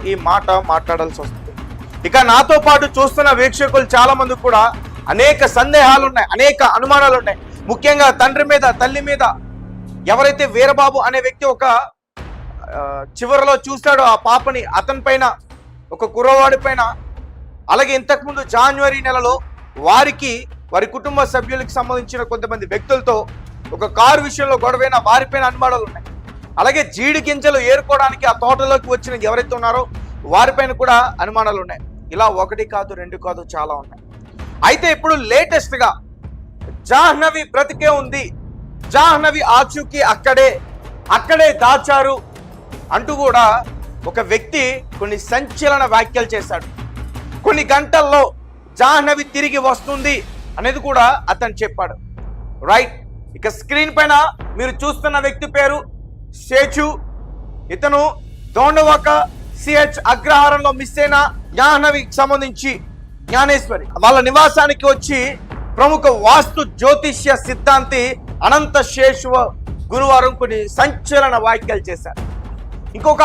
ఈ మాట మాట్లాడాల్సి వస్తుంది. ఇక నాతో పాటు చూస్తున్న వీక్షకులు చాలా మంది కూడా అనేక సందేహాలు ఉన్నాయి, అనేక అనుమానాలు ఉన్నాయి. ముఖ్యంగా తండ్రి మీద, తల్లి మీద. ఎవరైతే వీరబాబు అనే వ్యక్తి ఒక చివరిలో చూస్తాడో ఆ పాపని, అతని పైన, ఒక కుర్రవాడి పైన, అలాగే ఇంతకుముందు జనవరి నెలలో వారి కుటుంబ సభ్యులకు సంబంధించిన కొంతమంది వ్యక్తులతో ఒక కారు విషయంలో గొడవైన వారిపైన అనుమానాలు ఉన్నాయి. అలాగే జీడి గింజలు ఏరుకోవడానికి ఆ తోటలోకి వచ్చిన ఎవరైతే ఉన్నారో వారిపైన కూడా అనుమానాలు ఉన్నాయి. ఇలా ఒకటి కాదు, రెండు కాదు, చాలా ఉన్నాయి. అయితే ఇప్పుడు లేటెస్ట్ గా జాహ్నవి బ్రతికే ఉంది, జాహ్నవి ఆచూకీ అక్కడే దాచారు అంటూ కూడా ఒక వ్యక్తి కొన్ని సంచలన వ్యాఖ్యలు చేశాడు. కొన్ని గంటల్లో జాహ్నవి తిరిగి వస్తుంది అనేది కూడా అతను చెప్పాడు. రైట్, ఇక స్క్రీన్ పైన మీరు చూస్తున్న వ్యక్తి పేరు శేచు. ఇతను దోండవాక సిహెచ్ అగ్రహారంలో మిస్ అయిన జాహ్నవికి సంబంధించి జ్ఞానేశ్వరి వాళ్ళ నివాసానికి వచ్చి ప్రముఖ వాస్తు జ్యోతిష్య సిద్ధాంతి అనంత శేషు గురువారం కొన్ని సంచలన వ్యాఖ్యలు చేశారు. ఇంకొక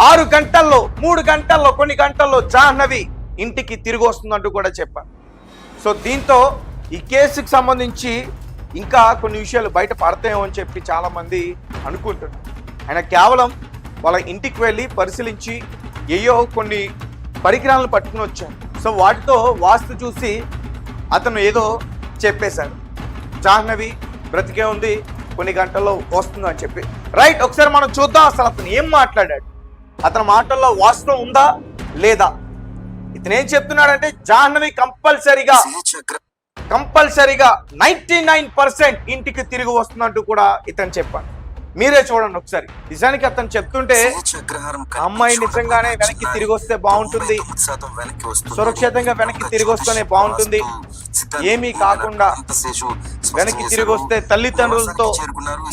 6 గంటల్లో, 3 గంటల్లో, కొన్ని గంటల్లో జాహ్నవి ఇంటికి తిరిగి వస్తుందంటూ కూడా చెప్పారు. సో దీంతో ఈ కేసుకు సంబంధించి ఇంకా కొన్ని విషయాలు బయట పడతాయేమో అని చెప్పి చాలా మంది అనుకుంటున్నారు. ఆయన కేవలం వాళ్ళ ఇంటికి వెళ్ళి పరిశీలించి కొన్ని పరికరాలను పట్టుకుని వచ్చారు. సో వాటితో వాస్తు చూసి అతను ఏదో చెప్పేశాడు, జాహ్నవి బ్రతికే ఉంది, కొన్ని గంటల్లో వస్తుంది అని చెప్పి. రైట్, ఒకసారి మనం చూద్దాం అసలు అతను ఏం మాట్లాడాడు, అతని మాటల్లో వాస్తవం ఉందా లేదా. ఇతను ఏం చెప్తున్నాడంటే జాహ్నవి కంపల్సరిగా 99% ఇంటికి తిరిగి వస్తుందంటూ కూడా ఇతను చెప్పాడు. మీరే చూడండి ఒకసారి. నిజానికి అతను చెప్తుంటే అమ్మాయి నిజంగానే వెనక్కి తిరిగి వస్తే బాగుంటుంది, సురక్షితంగా వెనక్కి తిరిగి వస్తేనే బాగుంటుంది, ఏమీ కాకుండా వెనక్కి తిరిగి వస్తే తల్లిదండ్రులతో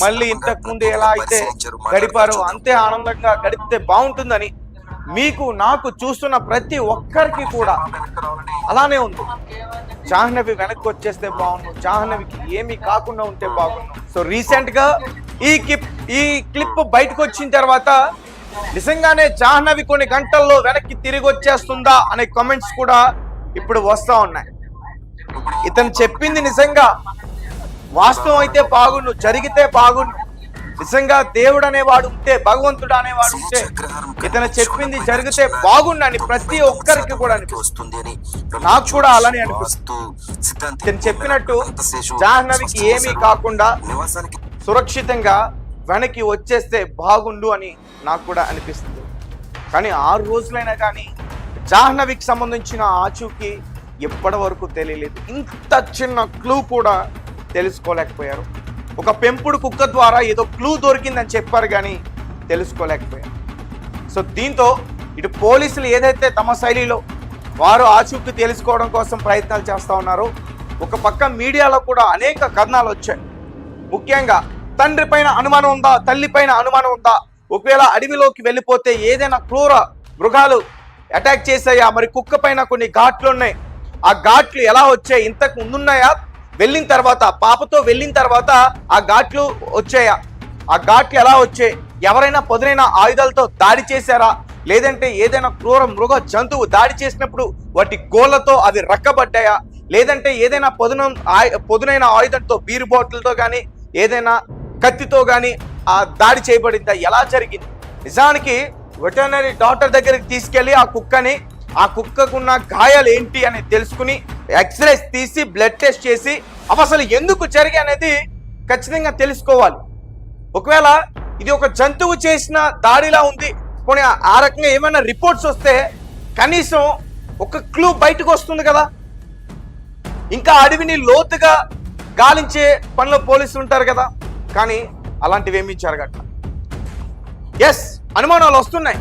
మళ్ళీ ఇంతకు ముందు ఎలా అయితే గడిపారో అంతే ఆనందంగా గడిపితే బాగుంటుందని మీకు, నాకు, చూస్తున్న ప్రతి ఒక్కరికి కూడా అలానే ఉంది. జాహ్నవి వెనక్కి వచ్చేస్తే బాగుండు, జాహ్నవికి ఏమీ కాకుండా ఉంటే బాగుండు. సో రీసెంట్ గా ఈ క్లిప్ బయటకు వచ్చిన తర్వాత నిజంగానే జాహ్నవి కొన్ని గంటల్లో వెనక్కి తిరిగి వచ్చేస్తుందా అనే కామెంట్స్ కూడా ఇప్పుడు వస్తా ఉన్నాయి. ఇతను చెప్పింది నిజంగా వాస్తవం అయితే బాగుండు, జరిగితే బాగుండు, నిజంగా దేవుడు అనేవాడు ఉంటే, భగవంతుడు అనేవాడు ఉంటే ఇతను చెప్పింది జరిగితే బాగుండని ప్రతి ఒక్కరికి కూడా అనిపిస్తుంది. నాకు కూడా అలానే అనిపిస్తుంది. ఇతను చెప్పినట్టు జాహ్నవికి ఏమీ కాకుండా సురక్షితంగా వెనక్కి వచ్చేస్తే బాగుండు అని నాకు కూడా అనిపిస్తుంది. కానీ 6 రోజులైనా కానీ జాహ్నవికి సంబంధించిన ఆచూకీ ఎప్పటి వరకు తెలియలేదు. ఇంత చిన్న క్లూ కూడా తెలుసుకోలేకపోయారు. ఒక పెంపుడు కుక్క ద్వారా ఏదో క్లూ దొరికిందని చెప్పారు కానీ తెలుసుకోలేకపోయారు. సో దీంతో ఇటు పోలీసులు ఏదైతే తమ శైలిలో వారు ఆచూకీ తెలుసుకోవడం కోసం ప్రయత్నాలు చేస్తూ ఉన్నారో, ఒక పక్క మీడియాలో కూడా అనేక కథనాలు వచ్చాయి. ముఖ్యంగా తండ్రి పైన అనుమానం ఉందా, తల్లి పైన అనుమానం ఉందా, ఒకవేళ అడవిలోకి వెళ్ళిపోతే ఏదైనా క్రూర మృగాలు అటాక్ చేసాయా, మరి కుక్క పైన కొన్ని ఘాట్లు ఉన్నాయి, ఆ ఘాట్లు ఎలా వచ్చాయి, ఇంతకు ముందున్నాయా, వెళ్ళిన తర్వాత పాపతో వెళ్ళిన తర్వాత ఆ ఘాట్లు వచ్చాయా, ఆ ఘాట్లు ఎలా వచ్చాయి, ఎవరైనా పదునైన ఆయుధాలతో దాడి చేశారా, లేదంటే ఏదైనా క్రూర మృగ జంతువు దాడి చేసినప్పుడు వాటి గోళ్లతో అవి రక్కబడ్డాయా, లేదంటే ఏదైనా పదునైన ఆయుధంతో బీరు బాటిల్తో కానీ ఏదైనా కత్తితో కానీ ఆ దాడి చేయబడిందా, ఎలా జరిగింది. నిజానికి వెటర్నరీ డాక్టర్ దగ్గరికి తీసుకెళ్లి ఆ కుక్కకున్న గాయాలు ఏంటి అని తెలుసుకుని ఎక్స్రేస్ తీసి బ్లడ్ టెస్ట్ చేసి అసలు ఎందుకు జరిగి అనేది ఖచ్చితంగా తెలుసుకోవాలి. ఒకవేళ ఇది ఒక జంతువు చేసిన దాడిలా ఉంది, పోనీ ఆ రకంగా ఏమైనా రిపోర్ట్స్ వస్తే కనీసం ఒక క్లూ బయటకు వస్తుంది కదా. ఇంకా అడవిని లోతుగా గాలించే పనిలో పోలీసులు ఉంటారు కదా, కానీ అలాంటివి ఏమి జరగట్ల. ఎస్, అనుమానాలు వస్తున్నాయి,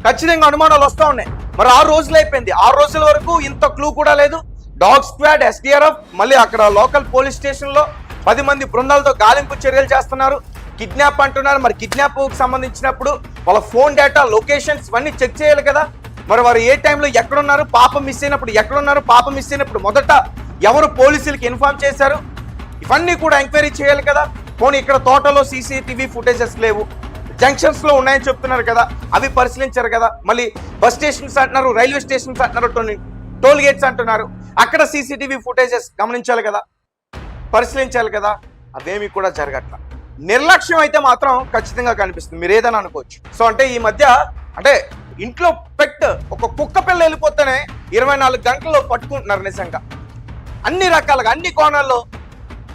ఖచ్చితంగా అనుమానాలు వస్తూ ఉన్నాయి. మరి 6 రోజులు అయిపోయింది, 6 రోజుల వరకు ఇంత క్లూ కూడా లేదు. డాగ్ స్క్వాడ్, SDRF, మళ్ళీ అక్కడ లోకల్ పోలీస్ స్టేషన్ లో 10 మంది బృందాలతో గాలింపు చర్యలు చేస్తున్నారు. కిడ్నాప్ అంటున్నారు. మరి కిడ్నాప్ కు సంబంధించినప్పుడు వాళ్ళ ఫోన్ డేటా, లొకేషన్స్ ఇవన్నీ చెక్ చేయాలి కదా. మరి వారు ఏ టైంలో ఎక్కడున్నారు, పాప మిస్ అయినప్పుడు ఎక్కడున్నారు, పాప మిస్ అయినప్పుడు మొదట ఎవరు పోలీసులకు ఇన్ఫార్మ్ చేశారు, ఇవన్నీ కూడా ఎంక్వైరీ చేయాలి కదా. పోనీ ఇక్కడ తోటలో CCTV ఫుటేజెస్ లేవు, జంక్షన్స్ లో ఉన్నాయని చెప్తున్నారు కదా, అవి పరిశీలించారు కదా. మళ్ళీ బస్ స్టేషన్స్ అంటున్నారు, రైల్వే స్టేషన్స్ అంటున్నారు, టోల్ గేట్స్ అంటున్నారు. అక్కడ సీసీటీవీ ఫుటేజెస్ గమనించాలి కదా, పరిశీలించాలి కదా. అవేమి కూడా జరగట్ల. నిర్లక్ష్యం అయితే మాత్రం ఖచ్చితంగా కనిపిస్తుంది. మీరు ఏదైనా అనుకోవచ్చు. సో అంటే ఈ మధ్య అంటే ఇంట్లో ఒక కుక్క పిల్ల వెళ్ళిపోతేనే 24 గంటల్లో పట్టుకుంటున్నారు. నిజంగా అన్ని రకాలుగా అన్ని కోణాల్లో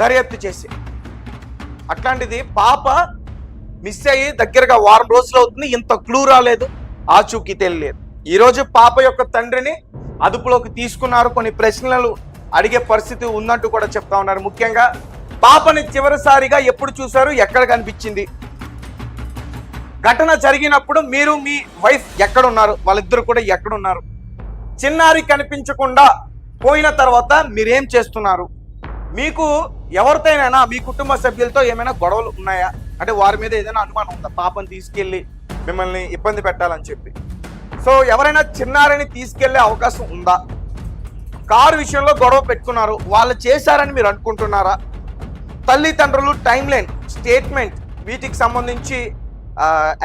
దర్యాప్తు చేసి, అట్లాంటిది పాప మిస్ అయ్యి దగ్గరగా వారం రోజులు అవుతుంది, ఇంత క్లూ రాలేదు, ఆచూకీ తెలియలేదు. ఈరోజు పాప యొక్క తండ్రిని అదుపులోకి తీసుకున్నారు. కొన్ని ప్రశ్నలు అడిగే పరిస్థితి ఉందంటూ కూడా చెప్తా ఉన్నారు. ముఖ్యంగా పాపని చివరిసారిగా ఎప్పుడు చూశారు, ఎక్కడ కనిపించింది, ఘటన జరిగినప్పుడు మీరు మీ వైఫ్ ఎక్కడున్నారు, వాళ్ళిద్దరు కూడా ఎక్కడున్నారు, చిన్నారి కనిపించకుండా పోయిన తర్వాత మీరేం చేస్తున్నారు, మీకు ఎవరితోనైనా మీ కుటుంబ సభ్యులతో ఏమైనా గొడవలు ఉన్నాయా, అంటే వారి మీద ఏదైనా అనుమానం ఉందా పాపని తీసుకెళ్ళి మిమ్మల్ని ఇబ్బంది పెట్టాలని చెప్పి. సో ఎవరైనా చిన్నారిని తీసుకెళ్లే అవకాశం ఉందా, కారు విషయంలో గొడవ పెట్టుకున్నారు, వాళ్ళు చేశారని మీరు అనుకుంటున్నారా, తల్లిదండ్రులు టైం లైన్ స్టేట్మెంట్ వీటికి సంబంధించి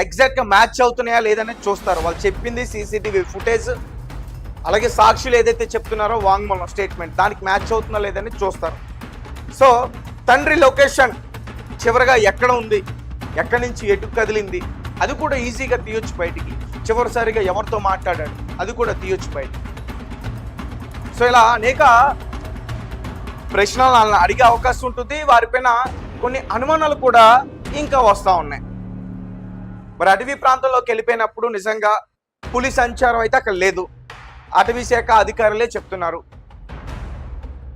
ఎగ్జాక్ట్గా మ్యాచ్ అవుతున్నాయా లేదనేది చూస్తారు. వాళ్ళు చెప్పింది సీసీటీవీ ఫుటేజ్, అలాగే సాక్షులు ఏదైతే చెప్తున్నారో వాంగ్మూలం స్టేట్మెంట్ దానికి మ్యాచ్ అవుతుందా లేదని చూస్తారు. సో తండ్రి లొకేషన్ చివరిగా ఎక్కడ ఉంది, ఎక్కడి నుంచి ఎటు కదిలింది, అది కూడా ఈజీగా తీయొచ్చు బయటికి. చివరిసారిగా ఎవరితో మాట్లాడాడు అది కూడా తీయొచ్చు బయటికి. సో ఇలా అనేక ప్రశ్నలు అడిగే అవకాశం ఉంటుంది. వారిపైన కొన్ని అనుమానాలు కూడా ఇంకా వస్తూ ఉన్నాయి. మరి అటవీ ప్రాంతంలోకి వెళ్ళిపోయినప్పుడు నిజంగా పులి సంచారం అయితే అక్కడ లేదు, అటవీ శాఖ అధికారులే చెప్తున్నారు.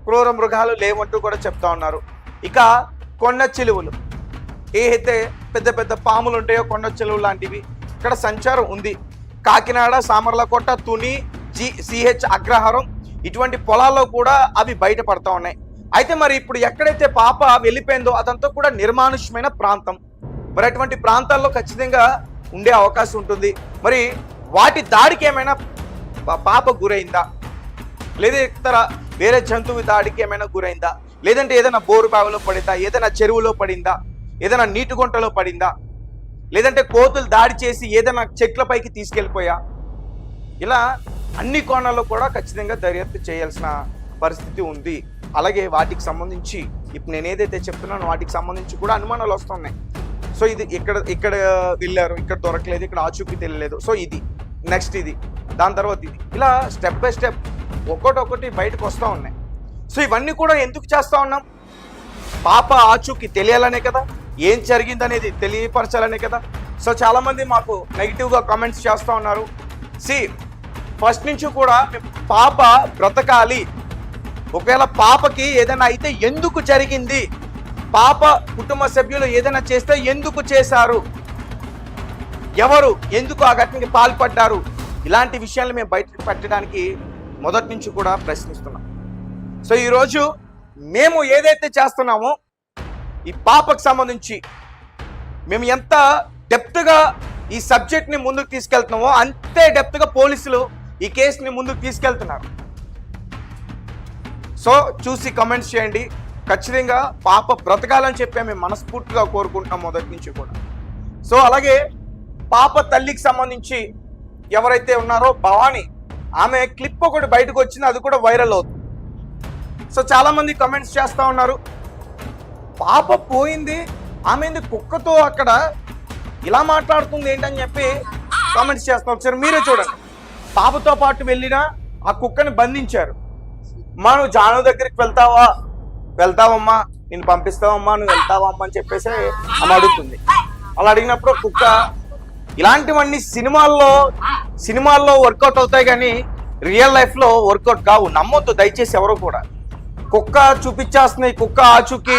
క్రూర మృగాలు లేవంటూ కూడా చెప్తా ఉన్నారు. ఇక కొండ చిలువలు, ఏదైతే పెద్ద పెద్ద పాములు ఉంటాయో కొండ చిలువలు లాంటివి ఇక్కడ సంచారం ఉంది. కాకినాడ, సామర్లకోట, తుని, సిహెచ్ అగ్రహారం ఇటువంటి పొలాల్లో కూడా అవి బయటపడతా ఉన్నాయి. అయితే మరి ఇప్పుడు ఎక్కడైతే పాప వెళ్ళిపోయిందో అదంతా కూడా నిర్మానుష్యమైన ప్రాంతం. మరి అటువంటి ప్రాంతాల్లో ఖచ్చితంగా ఉండే అవకాశం ఉంటుంది. మరి వాటి దాడికి ఏమైనా పాప గురైందా, లేదా ఇతర వేరే జంతువు దాడికి ఏమైనా గురైందా, లేదంటే ఏదైనా బోరు బావిలో పడిందా, ఏదైనా చెరువులో పడిందా, ఏదైనా నీటి గుంటలో పడిందా, లేదంటే కోతులు దాడి చేసి ఏదైనా చెట్లపైకి తీసుకెళ్ళిపోయా, ఇలా అన్ని కోణాల్లో కూడా ఖచ్చితంగా దర్యాప్తు చేయాల్సిన పరిస్థితి ఉంది. అలాగే వాటికి సంబంధించి ఇప్పుడు నేను ఏదైతే చెప్తున్నానో వాటికి సంబంధించి కూడా అనుమానాలు వస్తున్నాయి. సో ఇది ఇక్కడ వెళ్ళారు, ఇక్కడ దొరకలేదు, ఇక్కడ ఆచూకీ తెలియలేదు, సో ఇది నెక్స్ట్ ఇది, దాని తర్వాత ఇది, ఇలా స్టెప్ బై స్టెప్ ఒక్కొక్కటి బయటకు వస్తూ ఉన్నాయి. సో ఇవన్నీ కూడా ఎందుకు చేస్తూ ఉన్నాం, పాప ఆచూకీ తెలియాలనే కదా, ఏం జరిగిందనేది తెలియపరచాలనే కదా. సో చాలామంది మాకు నెగిటివ్గా కామెంట్స్ చేస్తూ ఉన్నారు. ఫస్ట్ నుంచి కూడా పాప బ్రతకాలి, ఒకవేళ పాపకి ఏదైనా అయితే ఎందుకు జరిగింది, పాప కుటుంబ సభ్యులు ఏదైనా చేస్తే ఎందుకు చేశారు, ఎవరు ఎందుకు ఆ ఘటనకి పాల్పడ్డారు, ఇలాంటి విషయాలు మేము బయట పెట్టడానికి మొదటి నుంచి కూడా ప్రశ్నిస్తున్నాం. సో ఈరోజు మేము ఏదైతే చేస్తున్నామో ఈ పాపకు సంబంధించి మేము ఎంత డెప్త్గా ఈ సబ్జెక్ట్ని ముందుకు తీసుకెళ్తున్నామో అంతే డెప్త్గా పోలీసులు ఈ కేసుని ముందుకు తీసుకెళ్తున్నారు. సో చూసి కమెంట్స్ చేయండి. ఖచ్చితంగా పాప బ్రతకాలని చెప్పి మేము మనస్ఫూర్తిగా కోరుకుంటున్నాం మొదటి నుంచి కూడా. సో అలాగే పాప తల్లికి సంబంధించి ఎవరైతే ఉన్నారో భవానీ, ఆమె క్లిప్ ఒకటి బయటకు వచ్చింది, అది కూడా వైరల్ అవుతుంది. సో చాలామంది కమెంట్స్ చేస్తూ ఉన్నారు, పాప పోయింది, ఆమె కుక్కతో అక్కడ ఇలా మాట్లాడుతుంది ఏంటని చెప్పి కామెంట్స్ చేస్తాం. ఒకసారి మీరే చూడండి. పాపతో పాటు వెళ్ళిన ఆ కుక్కని బంధించారు. నువ్వు జాను దగ్గరికి వెళ్తావమ్మా, నేను పంపిస్తావమ్మా, నువ్వు వెళ్తావమ్మా అని చెప్పేసి ఆమె అడుగుతుంది. అలా అడిగినప్పుడు కుక్క, ఇలాంటివన్నీ సినిమాల్లో వర్కౌట్ అవుతాయి కానీ రియల్ లైఫ్లో వర్కౌట్ కావు, నమ్మొద్దు దయచేసి ఎవరు కూడా. కుక్క చూపించేస్తున్నాయి, కుక్క ఆచూకీ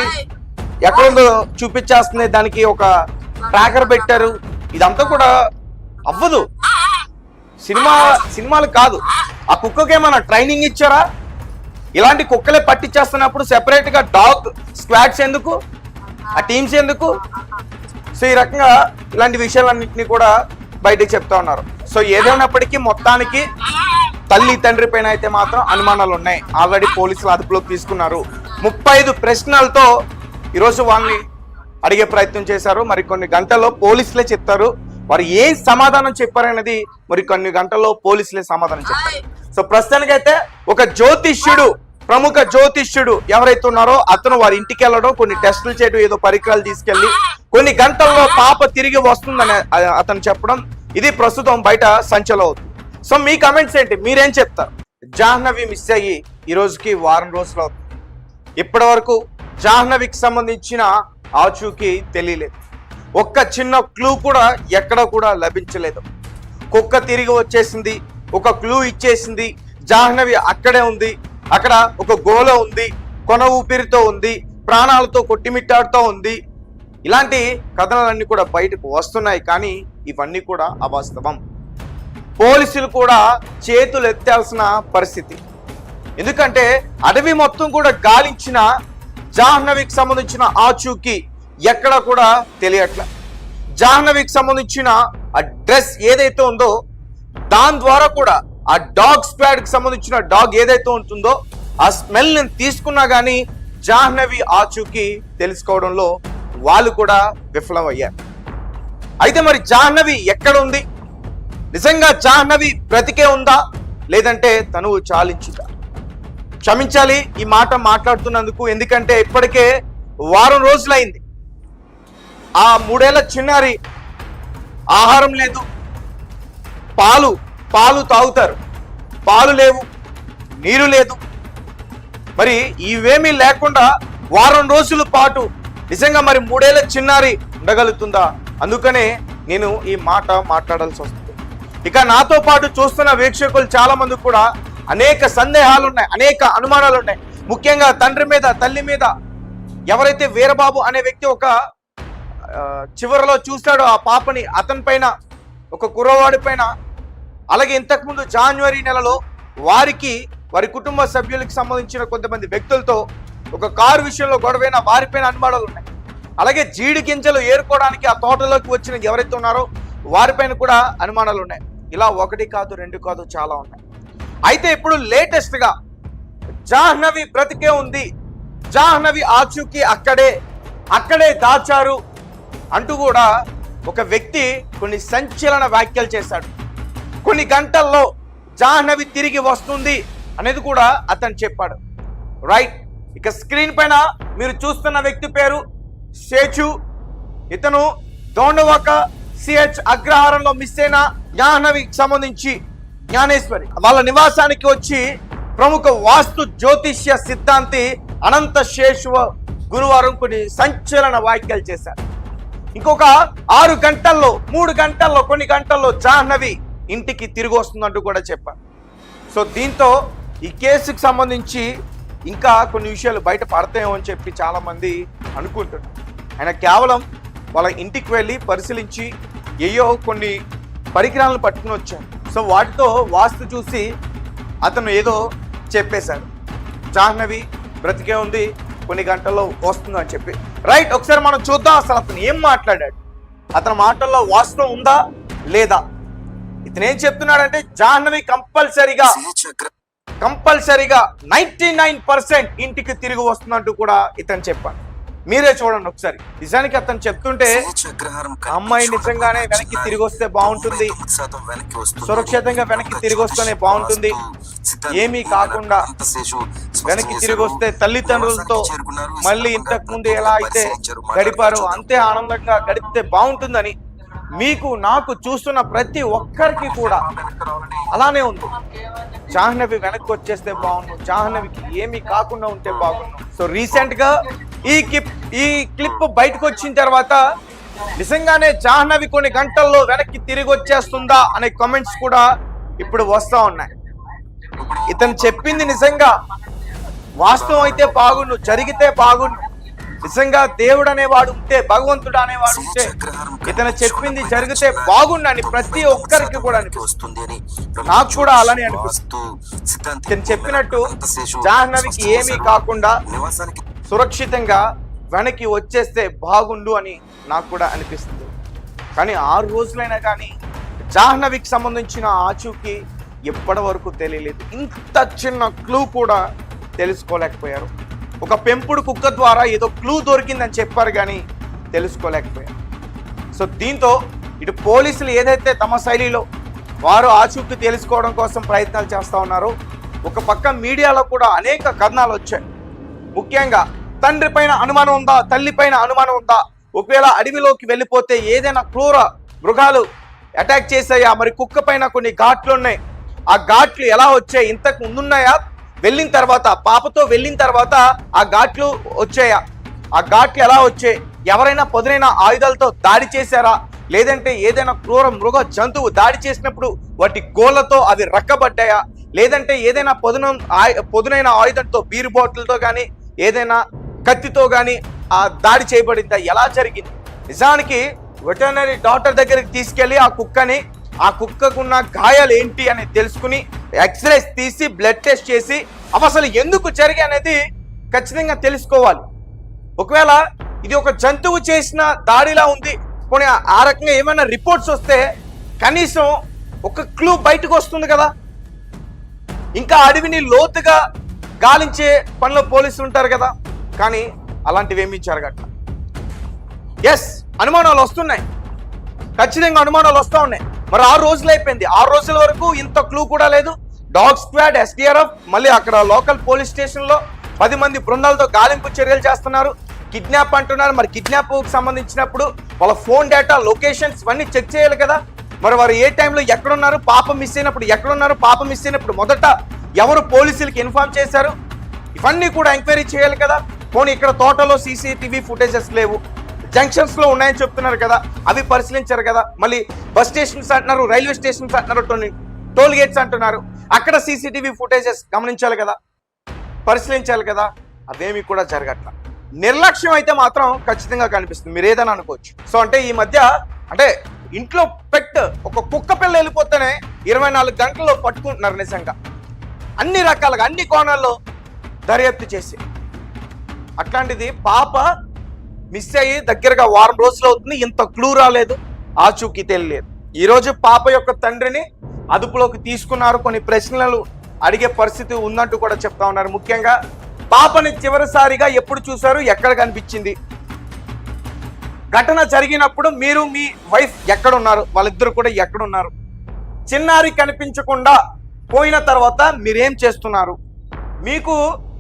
ఎక్కడుందో చూపించేస్తున్నాయి, దానికి ఒక ట్రాకర్ పెట్టారు, ఇదంతా కూడా అవ్వదు. సినిమాలు కాదు. ఆ కుక్కకి ఏమైనా ట్రైనింగ్ ఇచ్చారా? ఇలాంటి కుక్కలే పట్టించేస్తున్నప్పుడు సెపరేట్గా డాగ్ స్క్వాడ్స్ ఎందుకు, ఆ టీమ్స్ ఎందుకు? సో ఈ రకంగా ఇలాంటి విషయాలన్నింటినీ కూడా బయటకు చెప్తా ఉన్నారు. సో ఏదైనప్పటికీ మొత్తానికి తల్లి తండ్రి పైన అయితే మాత్రం అనుమానాలు ఉన్నాయి. ఆల్రెడీ పోలీసులు అదుపులోకి తీసుకున్నారు. 35 ప్రశ్నలతో ఈరోజు వాళ్ళని అడిగే ప్రయత్నం చేశారు. మరి కొన్ని గంటల్లో పోలీసులే చెప్తారు వారు ఏం సమాధానం చెప్పారనేది. మరి కొన్ని గంటల్లో పోలీసులే సమాధానం చెప్తారు. సో ప్రస్తుతానికైతే ఒక జ్యోతిష్యుడు, ప్రముఖ జ్యోతిష్యుడు ఎవరైతే ఉన్నారో అతను వారి ఇంటికి వెళ్ళడం, కొన్ని టెస్టులు చేయడం, ఏదో పరికరాలు తీసుకెళ్లి కొన్ని గంటల్లో పాప తిరిగి వస్తుందని అతను చెప్పడం, ఇది ప్రస్తుతం బయట సంచలనం అవుతుంది. సో మీ కమెంట్స్ ఏంటి, మీరేం చెప్తారు? జాహ్నవి మిస్ అయ్యి ఈ రోజుకి వారం రోజులు అవుతుంది. ఇప్పటి వరకు జాహ్నవికి సంబంధించిన ఆచూకీ తెలియలేదు. ఒక్క చిన్న క్లూ కూడా ఎక్కడ కూడా లభించలేదు. కుక్క తిరిగి వచ్చేసింది, ఒక క్లూ ఇచ్చేసింది, జాహ్నవి అక్కడే ఉంది, అక్కడ ఒక గోల ఉంది, కొన ఊపిరితో ఉంది, ప్రాణాలతో కొట్టిమిట్టాడుతూ ఉంది. ఇలాంటి కథనాలన్నీ కూడా బయటకు వస్తున్నాయి. కానీ ఇవన్నీ కూడా అవాస్తవం. పోలీసులు కూడా చేతులు ఎత్తాల్సిన పరిస్థితి. ఎందుకంటే అడవి మొత్తం కూడా గాలించిన జాహ్నవికి సంబంధించిన ఆచూకీ ఎక్కడ కూడా తెలియట్ల. జాహ్నవికి సంబంధించిన ఆ డ్రెస్ ఏదైతే ఉందో దాని ద్వారా కూడా ఆ డాగ్ స్క్వాడ్ కి సంబంధించిన డాగ్ ఏదైతే ఉంటుందో ఆ స్మెల్ ని తీసుకున్నా కానీ జాహ్నవి ఆచూకీ తెలుసుకోవడంలో వాళ్ళు కూడా విఫలమయ్యారు. అయితే మరి జాహ్నవి ఎక్కడ ఉంది? నిజంగా జాహ్నవి బ్రతికే ఉందా, లేదంటే తను చాలించుదా? క్షమించాలి ఈ మాట మాట్లాడుతున్నందుకు, ఎందుకంటే ఇప్పటికే వారం రోజులైంది. ఆ 3 ఏళ్ల చిన్నారి ఆహారం లేదు, పాలు తాగుతారు, పాలు లేవు, నీరు లేదు. మరి ఇవేమీ లేకుండా వారం రోజుల పాటు నిజంగా మరి 3 ఏళ్ల చిన్నారి ఉండగలుగుతుందా? అందుకనే నేను ఈ మాట మాట్లాడాల్సి వస్తుంది. ఇక నాతో పాటు చూస్తున్న వీక్షకులు చాలా మంది కూడా అనేక సందేహాలు ఉన్నాయి, అనేక అనుమానాలు ఉన్నాయి. ముఖ్యంగా తండ్రి మీద, తల్లి మీద. ఎవరైతే వీరబాబు అనే వ్యక్తి ఒక చివరిలో చూస్తాడో ఆ పాపని, అతని పైన, ఒక కుర్రవాడి పైన, అలాగే ఇంతకుముందు జనవరి నెలలో వారి కుటుంబ సభ్యులకు సంబంధించిన కొంతమంది వ్యక్తులతో ఒక కారు విషయంలో గొడవైన వారిపైన అనుమానాలు ఉన్నాయి. అలాగే జీడి గింజలు ఏరుకోవడానికి ఆ తోటలోకి వచ్చిన ఎవరైతే ఉన్నారో వారిపైన కూడా అనుమానాలు ఉన్నాయి. ఇలా 1 కాదు 2 కాదు, చాలా ఉన్నాయి. అయితే ఇప్పుడు లేటెస్ట్ గా జాహ్నవి బ్రతికే ఉంది, జాహ్నవి ఆచూకీ అక్కడే దాచారు అంటూ కూడా ఒక వ్యక్తి కొన్ని సంచలన వ్యాఖ్యలు చేశాడు. కొన్ని గంటల్లో జాహ్నవి తిరిగి వస్తుంది అనేది కూడా అతను చెప్పాడు. రైట్, ఇక స్క్రీన్ పైన మీరు చూస్తున్న వ్యక్తి పేరు శేచు. ఇతను దోండవాక సిహెచ్ అగ్రహారంలో మిస్ అయిన జాహ్నవికి సంబంధించి జ్ఞానేశ్వరి వాళ్ళ నివాసానికి వచ్చి ప్రముఖ వాస్తు జ్యోతిష్య సిద్ధాంతి అనంత శేషు గురువారం కొన్ని సంచలన వ్యాఖ్యలు చేశారు. ఇంకొక 6 గంటల్లో, 3 గంటల్లో, కొన్ని గంటల్లో జాహ్నవి ఇంటికి తిరిగి వస్తుందంటూ కూడా చెప్పారు. సో దీంతో ఈ కేసుకు సంబంధించి ఇంకా కొన్ని విషయాలు బయట పడతాయేమో అని చెప్పి చాలా మంది అనుకుంటున్నారు. ఆయన కేవలం వాళ్ళ ఇంటికి వెళ్ళి పరిశీలించి కొన్ని పరికరాలను పట్టుకుని వచ్చారు. సో వాటితో వాస్తు చూసి అతను ఏదో చెప్పేశాడు, జాహ్నవి బ్రతికే ఉంది, కొన్ని గంటల్లో వస్తుంది అని చెప్పి. రైట్, ఒకసారి మనం చూద్దాం అసలు అతను ఏం మాట్లాడాడు, అతని మాటల్లో వాస్తవం ఉందా లేదా. ఇతను ఏం చెప్తున్నాడంటే జాహ్నవి కంపల్సరిగా 99% ఇంటికి తిరిగి వస్తుందంటూ కూడా ఇతను చెప్పాడు. మీరే చూడండి ఒకసారి. నిజానికి అతను చెప్తుంటే అమ్మాయి నిజంగానే వెనక్కి తిరిగి వస్తే బాగుంటుంది, సురక్షితంగా వెనక్కి తిరిగి వస్తేనే బాగుంటుంది, ఏమీ కాకుండా వెనక్కి తిరిగి వస్తే తల్లిదండ్రులతో మళ్ళీ ఇంతకు ముందు ఎలా అయితే గడిపారో అంతే ఆనందంగా గడిపితే బాగుంటుందని మీకు, నాకు, చూస్తున్న ప్రతి ఒక్కరికి కూడా అలానే ఉంది. జాహ్నవి వెనక్కి వచ్చేస్తే బాగుండు, జాహ్నవికి ఏమీ కాకుండా ఉంటే బాగుండు. సో రీసెంట్ గా ఈ క్లిప్ బయటకు వచ్చిన తర్వాత నిజంగానే జాహ్నవి కొన్ని గంటల్లో వెనక్కి తిరిగి వచ్చేస్తుందా అనే కామెంట్స్ కూడా ఇప్పుడు వస్తా ఉన్నాయి. ఇతను చెప్పింది నిజంగా వాస్తవం అయితే బాగుండు, జరిగితే బాగుండు. నిజంగా దేవుడు అనేవాడు ఉంటే, భగవంతుడు అనేవాడు ఉంటే ఇతను చెప్పింది జరిగితే బాగుండని ప్రతి ఒక్కరికి కూడా అనిపిస్తుంది. నాకు కూడా అలానే అనిపిస్తుంది. ఇతను చెప్పినట్టు జాహ్నవికి ఏమీ కాకుండా సురక్షితంగా వెనక్కి వచ్చేస్తే బాగుండు అని నాకు కూడా అనిపిస్తుంది. కానీ 6 రోజులైనా కానీ జాహ్నవికి సంబంధించిన ఆచూకీ ఎప్పటి వరకు తెలియలేదు. ఇంత చిన్న క్లూ కూడా తెలుసుకోలేకపోయారు. ఒక పెంపుడు కుక్క ద్వారా ఏదో క్లూ దొరికిందని చెప్పారు, కానీ తెలుసుకోలేకపోయారు. సో దీంతో ఇటు పోలీసులు ఏదైతే తమ శైలిలో వారు ఆచూకీ తెలుసుకోవడం కోసం ప్రయత్నాలు చేస్తూ ఉన్నారో, ఒక పక్క మీడియాలో కూడా అనేక కథనాలు వచ్చాయి. ముఖ్యంగా తండ్రి పైన అనుమానం ఉందా, తల్లి పైన అనుమానం ఉందా, ఒకవేళ అడవిలోకి వెళ్ళిపోతే ఏదైనా క్రూర మృగాలు అటాక్ చేసాయా, మరి కుక్క పైన కొన్ని ఘాట్లు ఉన్నాయి, ఆ ఘాట్లు ఎలా వచ్చాయి, ఇంతకు ముందున్నాయా, వెళ్ళిన తర్వాత పాపతో వెళ్ళిన తర్వాత ఆ ఘాట్లు వచ్చాయా, ఆ ఘాట్లు ఎలా వచ్చాయి, ఎవరైనా పదునైన ఆయుధాలతో దాడి చేశారా, లేదంటే ఏదైనా క్రూర మృగ జంతువు దాడి చేసినప్పుడు వాటి గోళ్లతో అవి రక్కబడ్డాయా, లేదంటే ఏదైనా పదునైన ఆయుధంతో బీరు బాటిల్తో కానీ ఏదైనా కత్తితో కానీ ఆ దాడి చేయబడిందా, ఎలా జరిగింది. నిజానికి వెటర్నరీ డాక్టర్ దగ్గరికి తీసుకెళ్లి ఆ కుక్కకున్న గాయాలు ఏంటి అని తెలుసుకుని ఎక్స్రేస్ తీసి బ్లడ్ టెస్ట్ చేసి అసలు ఎందుకు జరిగాయి అనేది ఖచ్చితంగా తెలుసుకోవాలి. ఒకవేళ ఇది ఒక జంతువు చేసిన దాడిలా ఉంది, పోనీ ఆ రకంగా ఏమైనా రిపోర్ట్స్ వస్తే కనీసం ఒక క్లూ బయటకు వస్తుంది కదా. ఇంకా అడవిని లోతుగా గాలించే పనిలో పోలీసులు ఉంటారు కదా, కానీ అలాంటివి ఏమీ జరగట్ల. ఎస్, అనుమానాలు వస్తున్నాయి, ఖచ్చితంగా అనుమానాలు వస్తూ ఉన్నాయి. మరి 6 రోజులు అయిపోయింది, 6 రోజుల వరకు ఇంత క్లూ కూడా లేదు. డాగ్ స్క్వాడ్, SDRF, మళ్ళీ అక్కడ లోకల్ పోలీస్ స్టేషన్లో 10 మంది బృందాలతో గాలింపు చర్యలు చేస్తున్నారు. కిడ్నాప్ అంటున్నారు, మరి కిడ్నాప్ సంబంధించినప్పుడు వాళ్ళ ఫోన్ డేటా, లొకేషన్స్ ఇవన్నీ చెక్ చేయాలి కదా. మరి వారు ఏ టైంలో ఎక్కడున్నారు, పాప మిస్ అయినప్పుడు ఎక్కడున్నారు, పాప మిస్ అయినప్పుడు మొదట ఎవరు పోలీసులకి ఇన్ఫార్మ్ చేశారు, ఇవన్నీ కూడా ఎంక్వైరీ చేయాలి కదా. పోనీ ఇక్కడ తోటలో CCTV ఫుటేజెస్ లేవు, జంక్షన్స్ లో ఉన్నాయని చెప్తున్నారు కదా, అవి పరిశీలించారు కదా. మళ్ళీ బస్ స్టేషన్స్ అంటున్నారు, రైల్వే స్టేషన్స్ అంటున్నారు, టోల్ గేట్స్ అంటున్నారు, అక్కడ CCTV ఫుటేజెస్ గమనించాలి కదా, పరిశీలించాలి కదా. అవేమి కూడా జరగట్ల. నిర్లక్ష్యం అయితే మాత్రం ఖచ్చితంగా కనిపిస్తుంది, మీరు ఏదైనా అనుకోవచ్చు. సో అంటే ఈ మధ్య అంటే ఇంట్లో ఒక కుక్క పిల్ల వెళ్ళిపోతేనే 24 గంటల్లో పట్టుకుంటున్నారు. నిజంగా అన్ని రకాలుగా అన్ని కోణాల్లో దర్యాప్తు చేసి, అట్లాంటిది పాప మిస్ అయ్యి దగ్గరగా 1 వారం రోజులు అవుతుంది, ఇంత క్లూ రాలేదు, ఆచూకీ తెలియలేదు. ఈరోజు పాప యొక్క తండ్రిని అదుపులోకి తీసుకున్నారు, కొన్ని ప్రశ్నలు అడిగే పరిస్థితి ఉందంటూ కూడా చెప్తా ఉన్నారు. ముఖ్యంగా పాపని చివరిసారిగా ఎప్పుడు చూశారు, ఎక్కడ కనిపించింది, ఘటన జరిగినప్పుడు మీరు మీ వైఫ్ ఎక్కడున్నారు, వాళ్ళిద్దరు కూడా ఎక్కడున్నారు, చిన్నారి కనిపించకుండా పోయిన తర్వాత మీరేం చేస్తున్నారు, మీకు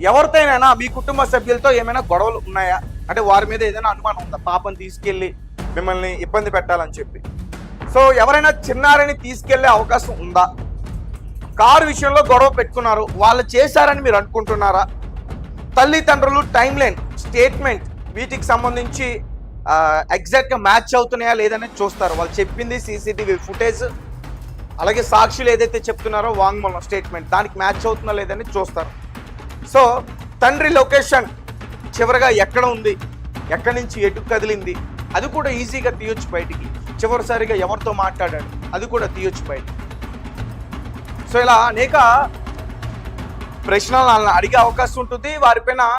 ఎవరితోనైనా మీ కుటుంబ సభ్యులతో ఏమైనా గొడవలు ఉన్నాయా, అంటే వారి మీద ఏదైనా అనుమానం ఉందా పాపని తీసుకెళ్ళి మిమ్మల్ని ఇబ్బంది పెట్టాలని చెప్పి. సో ఎవరైనా చిన్నారిని తీసుకెళ్లే అవకాశం ఉందా, కారు విషయంలో గొడవ పెట్టుకున్నారు, వాళ్ళు చేశారని మీరు అనుకుంటున్నారా, తల్లిదండ్రులు టైం లైన్, స్టేట్మెంట్ వీటికి సంబంధించి ఎగ్జాక్ట్గా మ్యాచ్ అవుతున్నాయా లేదనేది చూస్తారు. వాళ్ళు చెప్పింది CCTV ఫుటేజ్, అలాగే సాక్షులు ఏదైతే చెప్తున్నారో వాంగ్మూలం, స్టేట్మెంట్, దానికి మ్యాచ్ అవుతుందా లేదని చూస్తారు. సో తండ్రి లొకేషన్ చివరిగా ఎక్కడ ఉంది, ఎక్కడి నుంచి ఎటు కదిలింది, అది కూడా ఈజీగా తీయొచ్చు బయటికి. చివరిసారిగా ఎవరితో మాట్లాడాడు, అది కూడా తీయొచ్చు బయటికి. సో ఇలా అనేక ప్రశ్నలు అడిగే అవకాశం ఉంటుంది, వారిపైన